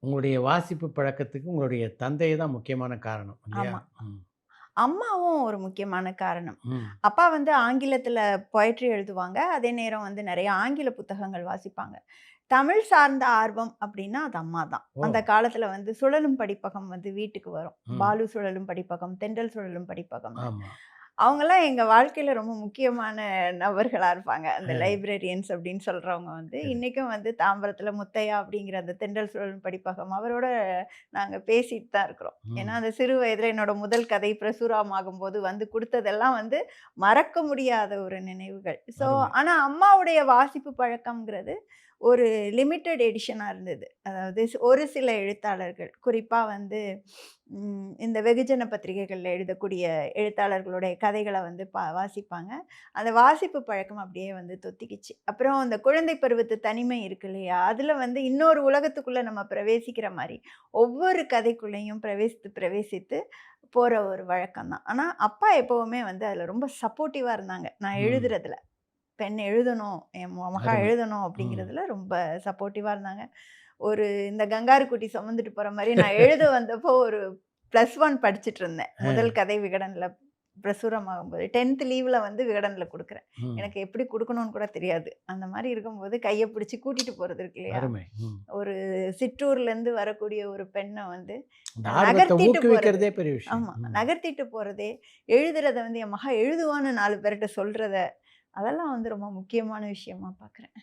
உங்களுடைய வாசிப்பு பழக்கத்துக்கு உங்களுடைய தந்தை தான் முக்கியமான காரணம் இல்லையா? ஆமா. ம். அம்மாவும் ஒரு முக்கியமான காரணம். ம். அப்பா வந்து ஆங்கிலத்தில பொயட்ரி எழுதுவாங்க. அதே நேரம் வந்து நெறைய ஆங்கில புத்தகங்கள் வாசிப்பாங்க. தமிழ் சார்ந்த ஆர்வம் அப்டின்னா, அது அம்மா தான். ஓ! அந்த காலத்தில வந்து சுழலும் படிப்பகம் வந்து வீட்டுக்கு வரும். ம். பாலு சுழலும் படிப்பகம், தென்றல் சுழலும் படிப்பகம்னு. ஆமா. அவங்கலாம் எங்க வாழ்க்கையில ரொம்ப முக்கியமான நபர்களா இருப்பாங்க. அந்த அ லைப்ரரியன்ஸ் அப்டின்னு சொல்றவங்க வந்து, சரி. இன்னைக்கும் வந்து தாம்பரத்தில முத்தையா அப்படிங்கிற அந்த தென்றல் சுழலும் படிப்பகம், அவரோட நாங்க பேசிட்டு தான் இருக்கிறோம். ஏன்னா, ம். அந்த சிறு வயதில என்னோட முதல் கதை பிரசுரமாகும்போது வந்து குடுத்ததெல்லாம் வந்து மறக்க முடியாத ஒரு நினைவுகள். அருமை. ஆனா அம்மாவுடைய வாசிப்பு பழக்கம்ங்கிறது ஒரு லிமிட்டட் எடிஷனா இருந்தது. அதாவது ஒரு சில எழுத்தாளர்கள், குறிப்பா வந்து இந்த வெகுஜன பத்திரிகைகள்ல எழுதக்கூடிய எழுத்தாளர்களுடைய கதைகள வந்து வாசிப்பாங்க. அந்த வாசிப்பு பழக்கம் அப்படியே வந்து தொத்திக்கிச்சு. அப்புறம் அந்த குழந்தை பருவத்து தனிமை இருக்கு இல்லையா? அதுல வந்து இன்னொரு உலகத்துக்குள்ள நம்ம பிரவேசிக்கிற மாரி, ஒவ்வொரு கதைக்குள்ளேயும் பிரவேசித்து, பிரவேசித்து போற ஒரு வழக்கம் தான். ஆனா, அப்பா எப்பவுமே வந்து அதுல ரொம்ப சப்போர்ட்டிவா இருந்தாங்க. நான் ம். எழுதுறதுல. பெண் எழுதணும், என் மகா அருமை. எழுதணும் ம். அப்படிங்கிறதுல ரொம்ப சப்போர்ட்டிவா இருந்தாங்க. ஒரு இந்த கங்காரு குட்டி சுமந்துட்டு போற மாரி நான் எழுத வந்தப்போ ஒரு +1 படிச்சுட்டு இருந்தேன். முதல் அ. கதை விகடன்ல பிரசுரமாகும்போது 10த் லீவ்ல வந்து விகடன்ல குடுக்குறேன். ம். எனக்கு எப்படி குடுக்கணும்னு கூட தெரியாது. அந்த மாரி இருக்கும்போது கைய பிடிச்சு கூட்டிட்டு போறது இருக்கு இல்லையா? அருமை. ம். ஒரு சிற்றூர்லேருந்து வரக்கூடிய ஒரு பெண்ண வந்து அந்த ஆர்வத்த நகர்த்திட்டு போறது. ஊக்குவிக்கிறதே பெரிய விஷயம். ஆமா. ம். நகர்த்திட்டு போறதே, எழுதுறத வந்து என் மகா எழுதுவான்னு 4 பேர்ட்ட சொல்றத, அதெல்லாம் வந்து ரொம்ப முக்கியமான விஷயமா பார்க்குறேன்.